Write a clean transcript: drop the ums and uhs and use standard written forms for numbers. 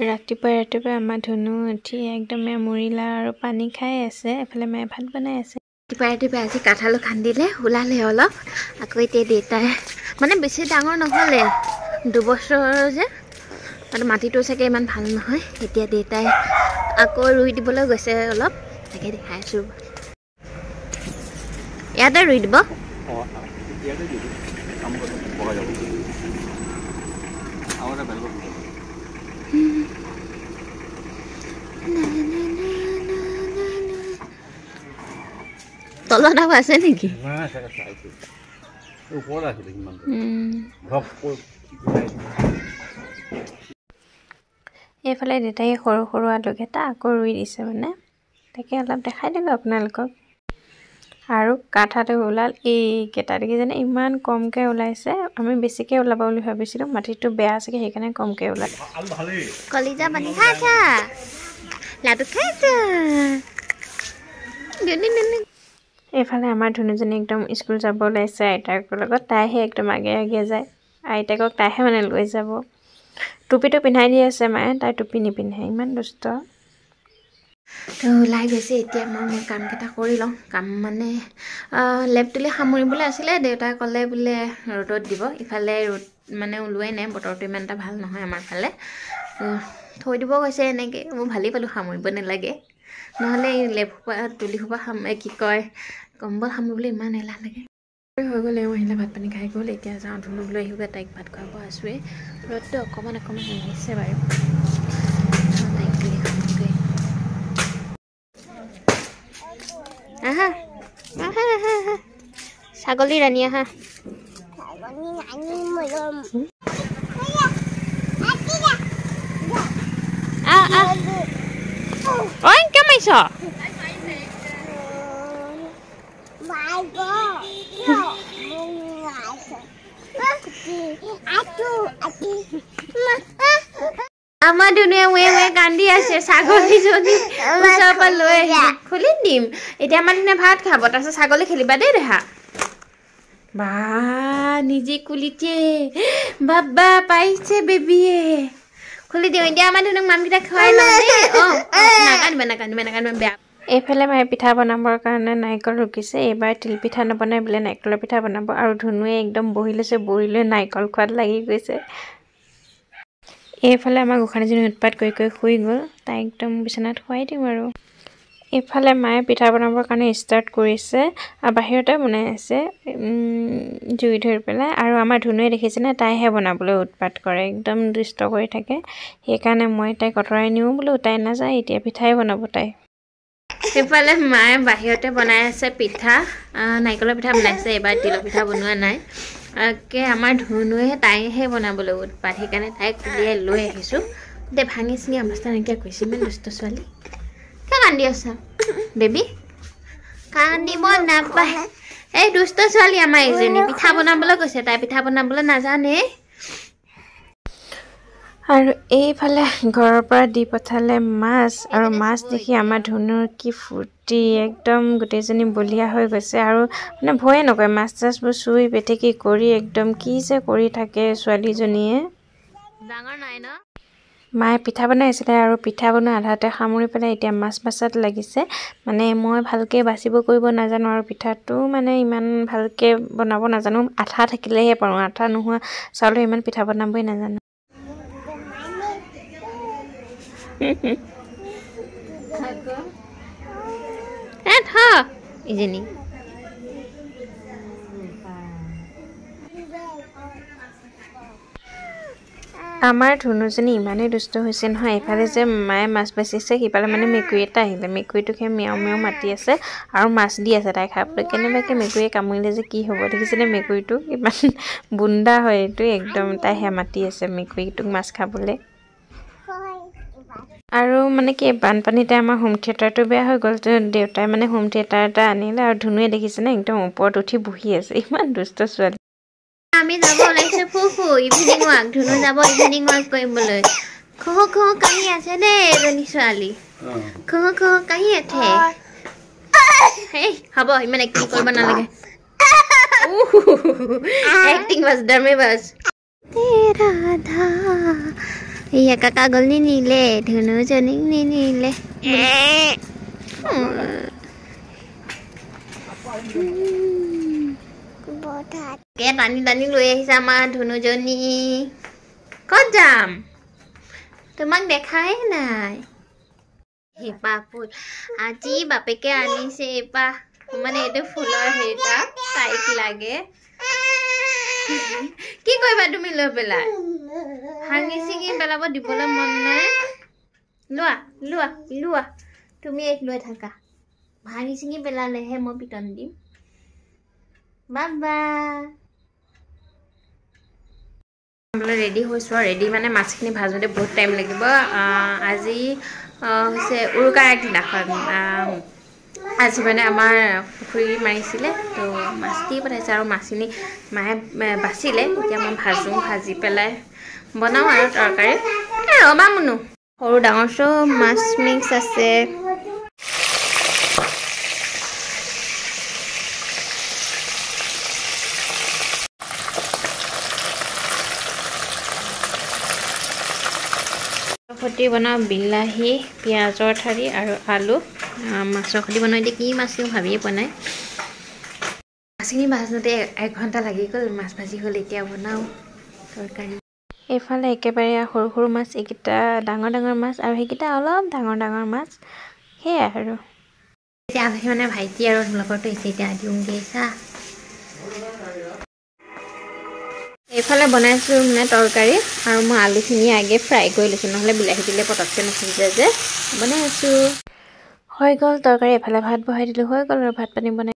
ৰাতিপুৱা আমাৰ ধুনু উঠি একদম মুৰিলা আৰু পানী খাই আছে। এফালে মায়ে ভাত বনাই আছে। ৰাতিপুৱা আজি কাঠালো খান্দিলে ওলালে অলপ। আকৌ এতিয়া দেউতাই মানে বেছি ডাঙৰ নহ'লে 2 বছৰ যে আৰু মাটিটো চাগে ইমান ভাল নহয়। এতিয়া দেউতাই আকৌ ৰুই দিবলৈ গৈছে অলপ। তাকে দেখাই আছো। ইয়াতে ৰুই দিব। তলত আৰু আছে নেকি? এইফালে দেউতাই সৰু সৰু আলুকেইটা আকৌ ৰুই দিছে মানে। তাকে অলপ দেখাই দিলোঁ আপোনালোকক। আৰু কাঠাটো ওলাল এইকেইটা দেখিছেনে ইমান কমকৈ ওলাইছে। আমি বেছিকৈ ওলাব বুলি ভাবিছিলোঁ, মাটিটো বেয়া চাগে সেইকাৰণে কমকৈ ওলাল। কলিজা পানী খাইছা, লাডু খাইছা। এইফালে আমাৰ ধুনুজনী একদম স্কুল যাব ওলাইছে আইতাকৰ লগত। তাইহে একদম আগে আগে যায়। আইতাকক তাইহে মানে লৈ যাব। টুপিটো পিন্ধাই দি আছে মায়ে, তাই টুপি নিপিন্ধে, ইমান দুষ্ট। তো ওলাই গৈছে। এতিয়া মই কামকেইটা কৰি লওঁ। কাম মানে লেপ তুলি সামৰিবলৈ আছিলে। দেউতাই ক'লে বোলে ৰ'দত দিব। ইফালে ৰ'দ মানে ওলোৱাই নাই, বতৰটো ইমান এটা ভাল নহয় আমাৰ ফালে। থৈ দিব গৈছে এনেকৈ। মই ভালেই পালোঁ, সামৰিব নালাগে। নহ'লে এই লেপ সোপা তুলি সোপা কি কয় কম্বল সামৰিবলৈ ইমান এলাহ লাগে। হৈ গ'ল। এওঁ আহিলে ভাত পানী খাই গ'ল। এতিয়া যাওঁ ধুনুক লৈ আহিবগৈ। তাইক ভাত খুৱাব আছোঁৱেই। ৰ'দটো অকণমান আহিছে বাৰু। তাইক তুলি খামগৈ। আহা আহা আহা আহা ছাগলী ৰাণী আহা। ঐ কিয় মাৰিছ? আমাৰ ধুনুৱে কান্দি আছে। ছাগলীজনী ওচৰৰ পৰা লৈ আহিম, খুলি দিম। এতিয়া আমাৰ ধুনুৱে ভাত খাব, তাৰপিছত ছাগলী খেলিবা দেই দেহা। বা নিজে কুলিতে বাবা পাইছে বেবীয়ে। খুলি দিওঁ। এতিয়া আমাৰ ধুনুক মামকেইটা খুৱাই লওঁ দেই। নাকান্দিবা বেয়া। এইফালে মায়ে পিঠা বনাবৰ কাৰণে নাৰিকল ৰুকিছে। এইবাৰ তিল পিঠা নবনাই বোলে নাৰিকলৰ পিঠা বনাব। আৰু ধুনুৱে একদম বহি লৈছে, বহি লৈ নাৰিকল খোৱাত লাগি গৈছে। এইফালে আমাৰ গোসাঁনীজনী উৎপাত কৰি কৰি শুই গ'ল। তাই একদম বিচনাত শুৱাই দিওঁ আৰু। এইফালে মায়ে পিঠা বনাবৰ কাৰণে ষ্টাৰ্ট কৰিছে। বাহিৰতে বনাই আছে জুই ধৰি পেলাই। আৰু আমাৰ ধুনুৱে দেখিছেনে, তাইহে বনাবলৈ উৎপাত কৰে, একদম দুষ্ট কৰি থাকে। সেইকাৰণে মই তাইক আঁতৰাই নিওঁ বোলো, তাই নাযায় এতিয়া পিঠাই বনাব তাই। সেইফালে মায়ে বাহিৰতে বনাই আছে পিঠা। নাৰিকলৰ পিঠা বনাইছে, এইবাৰ তিলৰ পিঠা বনোৱা নাই। আমাৰ ধুনুৱে তাইহে বনাবলৈ উৎপাত। সেইকাৰণে তাইক উলিয়াই লৈ আহিছোঁ। এতিয়া ভাঙি চিঙি অৱস্থা নাইকিয়া কৰিছে। ইমান দুষ্ট ছোৱালী। কিয় কান্দি আছা বেবী? কান্দিব নাপায়। এই দুষ্ট ছোৱালী আমাৰ এইজনী। পিঠা বনাবলৈ কৈছে, তাই পিঠা বনাবলৈ নাজানে। আৰু এইফালে ঘৰৰ পৰা দি পঠালে মাছ। আৰু মাছ দেখি আমাৰ ধুনুৰ কি ফূৰ্তি, একদম গোটেইজনী বলিয়া হৈ গৈছে। আৰু মানে ভয়ে নকৰে, মাছ চাছবোৰ চুই পেটেকি কৰি একদম কি যে কৰি থাকে ছোৱালীজনীয়ে। ডাঙৰ নাই ন? মায়ে পিঠা বনাই আছিলে আৰু পিঠা বনোৱা আধাতে সামৰি পেলাই এতিয়া মাছ বাচাত লাগিছে। মানে মই ভালকৈ বাচিব কৰিব নাজানো আৰু পিঠাটো মানে ইমান ভালকৈ বনাব নাজানো। আঠা থাকিলেহে পাৰোঁ, আঠা নোহোৱা চাউলৰ ইমান পিঠা বনাবই নাজানো। ইজনী আমাৰ ধুনুজনী ইমানেই দুষ্ট হৈছে নহয়। এইফালে যে মায়ে মাছ বাচিছে, সিফালে মানে মেকুৰী এটা আহিলে। মেকুৰীটোক সেই মেও মেও মাতি আছে আৰু মাছ দি আছে তাই খাবলৈ। কেনেবাকৈ মেকুৰীয়ে কামুৰিলে যে কি হ'ব দেখিছেনে? মেকুৰীটো ইমান বুন্দা হয় এইটো একদম। তাইহে মাতি আছে মেকুৰীটোক মাছ খাবলৈ। আৰু মানে কি বানপানীতে আমাৰ হোম থিয়েটাৰটো বেয়া হৈ গ'ল। দেউতাই মানে হোম থিয়েটাৰ এটা আনিলে আৰু ধুনুৱে দেখিছেনে একদম ওপৰত উঠি বহি আছে। ইমান দুষ্ট ছোৱালী। আমি যাব ওলাইছোঁ ফুফু ইভিনিং ৱাক। ধুনু যাব ইভিনিং ৱাক কৰিবলৈ। খুহু খুহু কাহি আছে দেই এজনী ছোৱালী। খুহু খুহু কাহি আছে। হেই হ'ব, ইমান এক্টিং কৰিব নালাগে। এক্টিং বাছ, ড্ৰামে বাছ। Iya kakak gol ni nile, dhunu jani ni nile. Oke, tani লৈ আহিছে আমাৰ ধুনুজনী ক'ত যাম তোমাক দেখাই নাই হেপা ফুল আজি বাপেকে আনিছে এপা মানে এইটো ফুলৰ হেৰিটা তাইক লাগে কি কৰিবা তুমি লৈ পেলাই ভাঙি চিঙি পেলাব দিবলৈ মন নাই লোৱা লোৱা লোৱা তুমি এক লৈ থাকা ভাঙি চিঙি পেলালেহে মই পিটন দিম বাবা रेडी रेडी माने माछखिनि भाजोते बहुत टाइम लगिब আজি হৈছে উৰুকাৰ আগদিনাখন আজি মানে আমাৰ পুখুৰী মাৰিছিলে তো মাছ দি পঠাইছে আৰু মাছখিনি মায়ে বাচিলে এতিয়া মই ভাজি পেলাই বনাওঁ আৰু তৰকাৰী ৰবা মুনু সৰু ডাঙৰ চব মাছ মিক্স আছে खटी बनाओ बिलाही पियाजर ठारी और आलू माछर खटी बनाई दिए कि माछ भाविए बनाए माछखिनि भाजोते 1 घंटा लगी गल माछ भाजी हल इतना बनाओ तरकारी एफाले एकेबारे सरू सरू माछ एकिटा डाঙर डाঙर माछ और हेकिटा अलप डाঙर डाঙर माछ हे आरो এতিয়া আলহী মানে ভাইটি আৰু লগৰটো এসে এতিয়া দিওঁগে চা এফালে বনাইছো মানে তৰকাৰী আৰু মই আলুখিনি আগে ফ্ৰাই কৰি লৈছো নহলে বিলাহী দিলে পটককে নসিজে যে বনাইছো হৈ গল তৰকাৰী এফালে ভাত বহাই দিলো হৈ গল আৰু ভাত পানী বনাই